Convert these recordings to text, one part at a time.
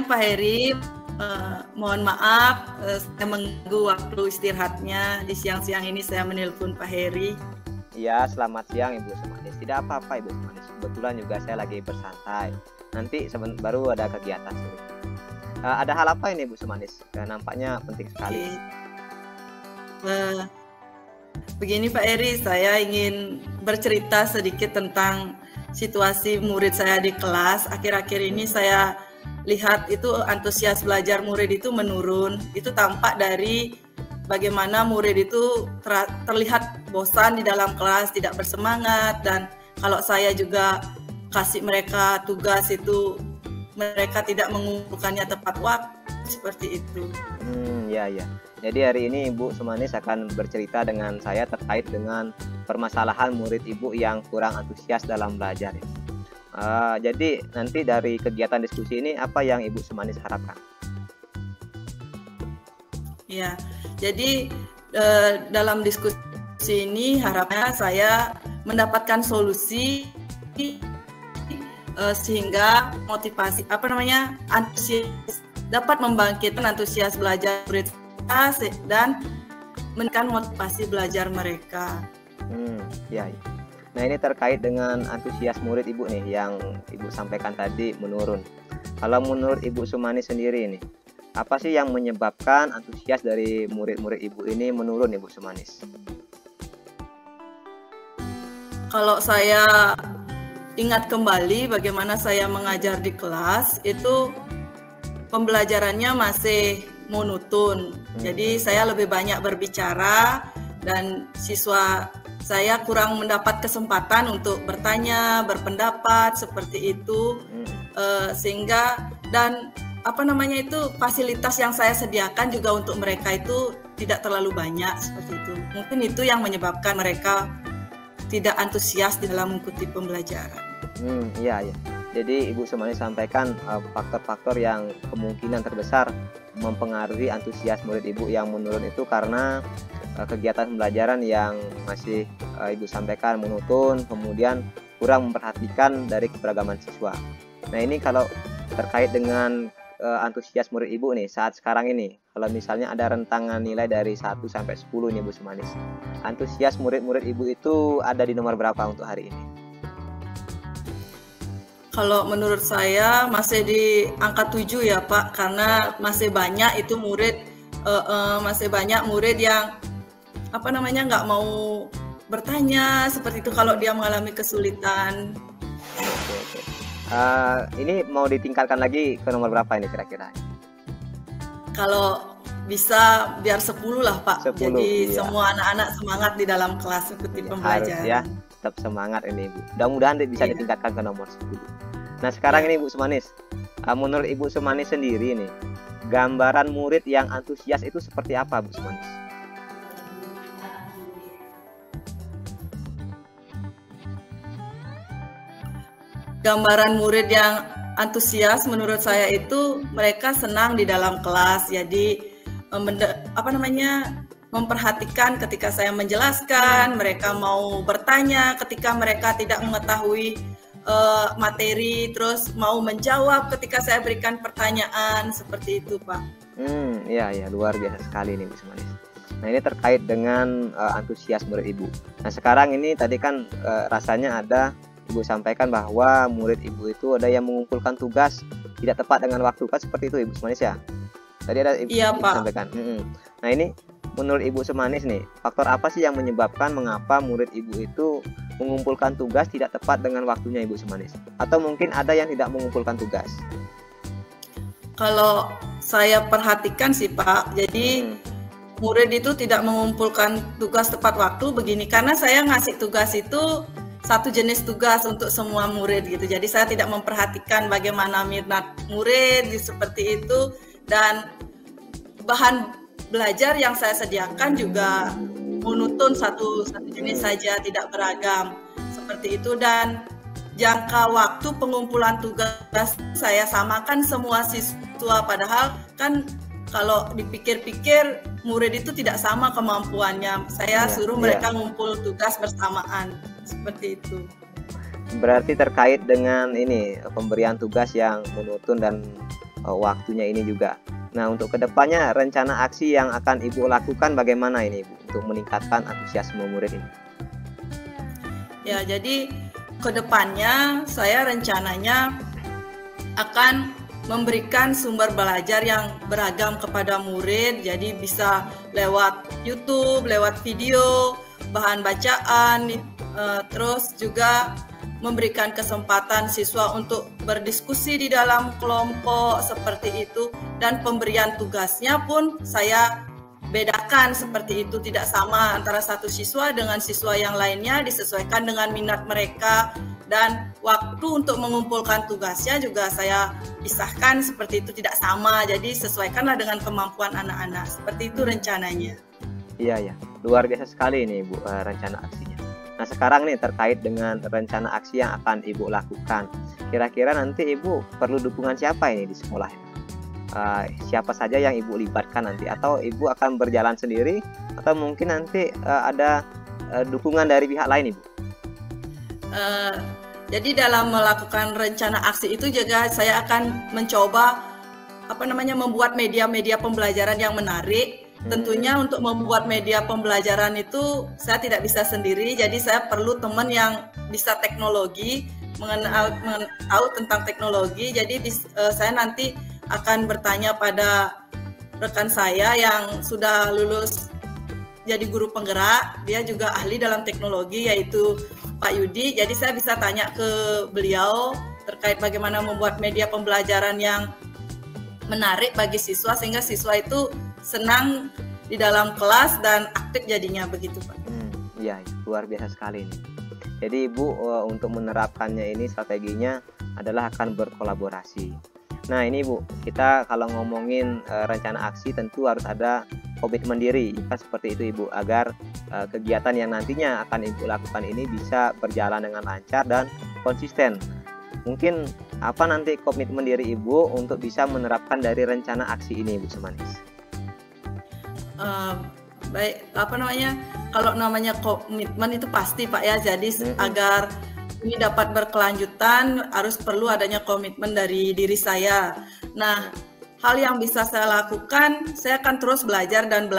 Pak Heri. Mohon maaf, saya mengganggu waktu istirahatnya. Di siang-siang ini saya menelpon Pak Heri. Iya, selamat siang Ibu Sumanis. Tidak apa-apa Ibu Sumanis. Kebetulan juga saya lagi bersantai. Nanti baru ada kegiatan sore. Ada hal apa ini Bu Sumanis? Nampaknya penting sekali. Begini Pak Heri, saya ingin bercerita sedikit tentang situasi murid saya di kelas. Akhir-akhir ini saya lihat itu antusias belajar murid itu menurun. Itu tampak dari bagaimana murid itu terlihat bosan di dalam kelas, tidak bersemangat, dan kalau saya juga kasih mereka tugas itu mereka tidak mengumpulkannya tepat waktu, seperti itu. Ya. Jadi hari ini Ibu Sumanis akan bercerita dengan saya terkait dengan permasalahan murid Ibu yang kurang antusias dalam belajar. Jadi nanti dari kegiatan diskusi ini apa yang Ibu Sumanis harapkan? Ya, jadi dalam diskusi ini harapannya saya mendapatkan solusi sehingga motivasi antusias dapat membangkitkan antusias belajar murid dan menekan motivasi belajar mereka. Ya. Nah, ini terkait dengan antusias murid Ibu nih yang Ibu sampaikan tadi menurun. Kalau menurut Ibu Sumanis sendiri nih, apa sih yang menyebabkan antusias dari murid-murid Ibu ini menurun Ibu Sumanis? Kalau saya ingat kembali bagaimana saya mengajar di kelas, itu pembelajarannya masih monoton. Jadi saya lebih banyak berbicara dan siswa saya kurang mendapat kesempatan untuk bertanya, berpendapat seperti itu, sehingga dan fasilitas yang saya sediakan juga untuk mereka itu tidak terlalu banyak seperti itu. Mungkin itu yang menyebabkan mereka tidak antusias di dalam mengikuti pembelajaran. Iya. Jadi Ibu Sumanis sampaikan faktor-faktor yang kemungkinan terbesar mempengaruhi antusias murid Ibu yang menurun itu karena kegiatan pembelajaran yang masih Ibu sampaikan monoton, kemudian kurang memperhatikan dari keberagaman siswa. Nah, ini kalau terkait dengan antusias murid Ibu nih saat sekarang ini, kalau misalnya ada rentangan nilai dari 1 sampai 10 nih Bu Sumanis, antusias murid-murid Ibu itu ada di nomor berapa untuk hari ini? Kalau menurut saya masih di angka 7 ya Pak, karena masih banyak itu murid yang nggak mau bertanya seperti itu kalau dia mengalami kesulitan. Oke. Ini mau ditingkatkan lagi ke nomor berapa ini kira-kira? Kalau bisa biar 10 lah Pak. 10, jadi iya. Semua anak-anak semangat di dalam kelas ikuti pembelajaran. Harus ya, tetap semangat ini Bu. Mudah-mudahan bisa ditingkatkan ke nomor 10. Nah, sekarang ini Bu Sumanis, menurut Ibu Sumanis sendiri nih, gambaran murid yang antusias itu seperti apa Bu Sumanis? Gambaran murid yang antusias menurut saya itu mereka senang di dalam kelas, jadi memperhatikan ketika saya menjelaskan, mereka mau bertanya ketika mereka tidak mengetahui materi, terus mau menjawab ketika saya berikan pertanyaan, seperti itu Pak. Iya, luar biasa sekali nih Bu Sumanis. Nah, ini terkait dengan antusias murid Ibu. Nah, sekarang ini tadi kan rasanya ada Ibu sampaikan bahwa murid Ibu itu ada yang mengumpulkan tugas tidak tepat dengan waktu, kan seperti itu Ibu Sumanis ya? Tadi ada Ibu sampaikan. Nah, ini menurut Ibu Sumanis nih, faktor apa sih yang menyebabkan mengapa murid Ibu itu mengumpulkan tugas tidak tepat dengan waktunya Ibu Sumanis? Atau mungkin ada yang tidak mengumpulkan tugas? Kalau saya perhatikan sih Pak, jadi murid itu tidak mengumpulkan tugas tepat waktu begini, karena saya ngasih tugas itu satu jenis tugas untuk semua murid gitu. Jadi saya tidak memperhatikan bagaimana minat murid seperti itu, dan bahan belajar yang saya sediakan juga monoton satu jenis saja, tidak beragam seperti itu, dan jangka waktu pengumpulan tugas saya samakan semua siswa, padahal kan kalau dipikir-pikir murid itu tidak sama kemampuannya. Saya suruh mereka ngumpul tugas bersamaan seperti itu. Berarti terkait dengan ini pemberian tugas yang monoton dan waktunya ini juga. Nah, untuk kedepannya rencana aksi yang akan Ibu lakukan bagaimana ini Ibu untuk meningkatkan antusiasme murid ini? Ya, jadi kedepannya saya rencananya akan memberikan sumber belajar yang beragam kepada murid, jadi bisa lewat YouTube, lewat video, bahan bacaan, terus juga memberikan kesempatan siswa untuk berdiskusi di dalam kelompok seperti itu, dan pemberian tugasnya pun saya bedakan seperti itu, tidak sama antara satu siswa dengan siswa yang lainnya, disesuaikan dengan minat mereka, dan waktu untuk mengumpulkan tugasnya juga saya pisahkan seperti itu, tidak sama, jadi sesuaikanlah dengan kemampuan anak-anak, seperti itu rencananya. Iya ya, luar biasa sekali ini Bu rencana aksinya. Nah sekarang nih terkait dengan rencana aksi yang akan Ibu lakukan, kira-kira nanti Ibu perlu dukungan siapa ini di sekolah ini? Siapa saja yang Ibu libatkan nanti, atau Ibu akan berjalan sendiri, atau mungkin nanti ada dukungan dari pihak lain Ibu? Jadi dalam melakukan rencana aksi itu juga saya akan mencoba membuat media-media pembelajaran yang menarik. Tentunya untuk membuat media pembelajaran itu saya tidak bisa sendiri, jadi saya perlu teman yang bisa teknologi, tahu tentang teknologi. Jadi saya nanti akan bertanya pada rekan saya yang sudah lulus jadi guru penggerak, dia juga ahli dalam teknologi, yaitu Pak Yudi. Jadi saya bisa tanya ke beliau terkait bagaimana membuat media pembelajaran yang menarik bagi siswa, sehingga siswa itu senang di dalam kelas dan aktif jadinya, begitu Pak. Iya, luar biasa sekali ini. Jadi Ibu untuk menerapkannya ini strateginya adalah akan berkolaborasi. Nah ini Bu, kita kalau ngomongin rencana aksi tentu harus ada komitmen diri, kan seperti itu Ibu, agar kegiatan yang nantinya akan Ibu lakukan ini bisa berjalan dengan lancar dan konsisten. Mungkin apa nanti komitmen diri Ibu untuk bisa menerapkan dari rencana aksi ini Bu Sumanis? Baik, kalau namanya komitmen itu pasti Pak ya, jadi agar ini dapat berkelanjutan harus perlu adanya komitmen dari diri saya. Nah, hal yang bisa saya lakukan, saya akan terus belajar dan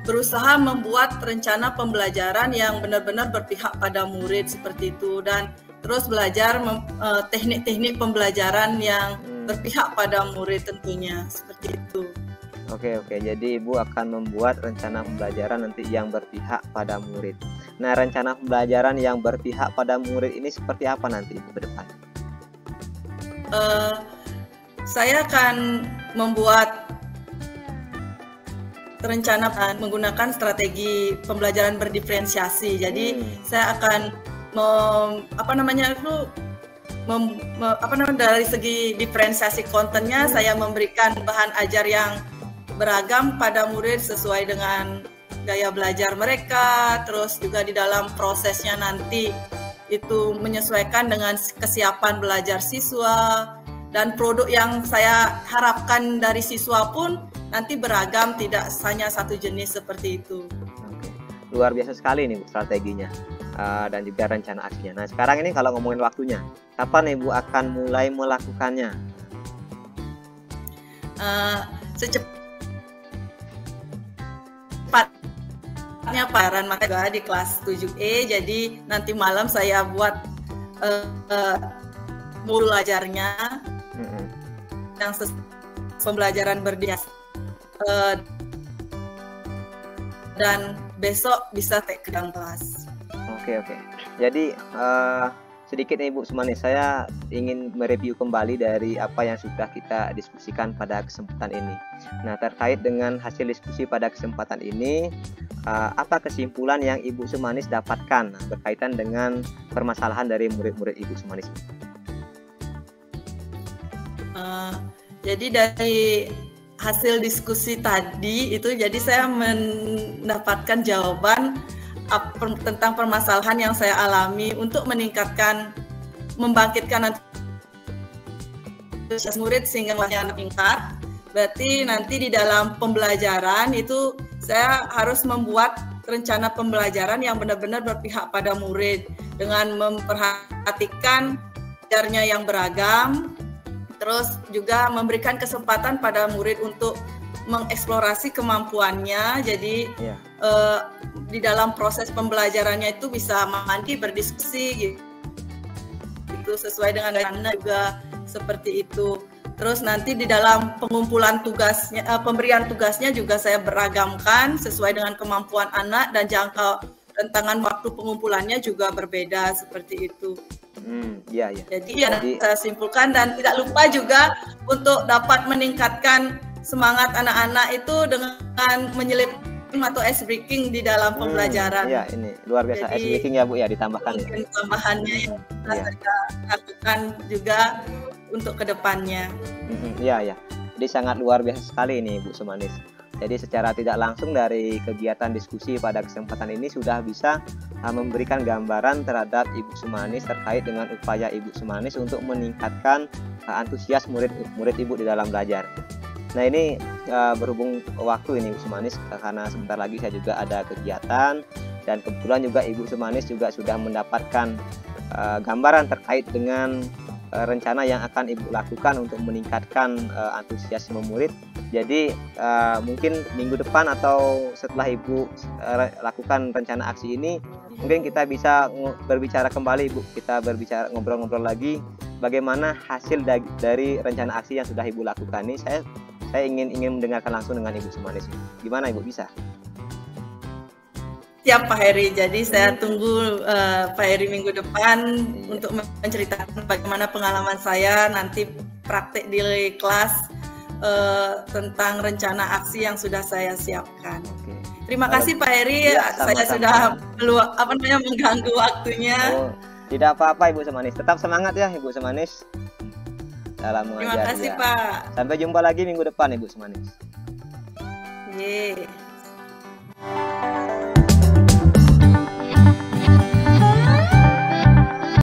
berusaha membuat rencana pembelajaran yang benar-benar berpihak pada murid seperti itu, dan terus belajar teknik-teknik pembelajaran yang berpihak pada murid tentunya, seperti itu. Oke, jadi Ibu akan membuat rencana pembelajaran nanti yang berpihak pada murid. Nah, rencana pembelajaran yang berpihak pada murid ini seperti apa nanti Ibu ke depan? Saya akan membuat rencana menggunakan strategi pembelajaran berdiferensiasi. Jadi saya akan dari segi diferensiasi kontennya, saya memberikan bahan ajar yang beragam pada murid sesuai dengan gaya belajar mereka, terus juga di dalam prosesnya nanti itu menyesuaikan dengan kesiapan belajar siswa, dan produk yang saya harapkan dari siswa pun nanti beragam, tidak hanya satu jenis seperti itu. Oke. Luar biasa sekali nih Bu strateginya dan juga rencana aksinya. Nah sekarang ini kalau ngomongin waktunya, kapan Ibu akan mulai melakukannya? Secepatnya paran maka di kelas 7E, jadi nanti malam saya buat modul belajarnya yang pembelajaran berdias dan besok bisa ke dalam kelas. Oke. Jadi sedikit nih Bu Sumanis, saya ingin mereview kembali dari apa yang sudah kita diskusikan pada kesempatan ini. Nah, terkait dengan hasil diskusi pada kesempatan ini, apa kesimpulan yang Ibu Sumanis dapatkan berkaitan dengan permasalahan dari murid-murid Ibu Sumanis? Jadi dari hasil diskusi tadi itu, jadi saya mendapatkan jawaban tentang permasalahan yang saya alami untuk membangkitkan antusias murid sehingga meningkat. Berarti nanti di dalam pembelajaran itu saya harus membuat rencana pembelajaran yang benar-benar berpihak pada murid dengan memperhatikan belajarnya yang beragam, Terus juga memberikan kesempatan pada murid untuk mengeksplorasi kemampuannya. Jadi di dalam proses pembelajarannya itu bisa mandi, berdiskusi gitu sesuai dengan anak juga seperti itu. Terus nanti di dalam pengumpulan tugasnya, pemberian tugasnya juga saya beragamkan sesuai dengan kemampuan anak, dan jangka rentangan waktu pengumpulannya juga berbeda seperti itu. Jadi saya simpulkan, dan tidak lupa juga untuk dapat meningkatkan semangat anak-anak itu dengan menyelipkan atau ice breaking di dalam pembelajaran. Iya, ini luar biasa. Ice breaking ya Bu ya, ditambahkan. Mungkin tambahannya yang saya lakukan juga untuk kedepannya. Iya. Jadi sangat luar biasa sekali ini Bu Sumanis. Jadi secara tidak langsung dari kegiatan diskusi pada kesempatan ini sudah bisa memberikan gambaran terhadap Ibu Sumanis terkait dengan upaya Ibu Sumanis untuk meningkatkan antusias murid Ibu di dalam belajar. Nah ini berhubung waktu ini Ibu Sumanis, karena sebentar lagi saya juga ada kegiatan, dan kebetulan juga Ibu Sumanis juga sudah mendapatkan gambaran terkait dengan rencana yang akan Ibu lakukan untuk meningkatkan antusiasme murid. Jadi mungkin minggu depan atau setelah Ibu lakukan rencana aksi ini, mungkin kita bisa berbicara kembali Ibu. Kita berbicara, ngobrol-ngobrol lagi bagaimana hasil dari rencana aksi yang sudah Ibu lakukan ini. Saya ingin mendengarkan langsung dengan Ibu Sumanis. Gimana Ibu, bisa? Siap Pak Heri. Jadi saya tunggu Pak Heri minggu depan untuk menceritakan bagaimana pengalaman saya nanti praktek di kelas tentang rencana aksi yang sudah saya siapkan. Terima kasih Pak Heri. Saya sudah mengganggu waktunya. Tidak apa-apa Ibu Sumanis. Tetap semangat ya Ibu Sumanis dalam mengajar. Terima kasih Pak. Sampai jumpa lagi minggu depan Ibu Sumanis. Yeay.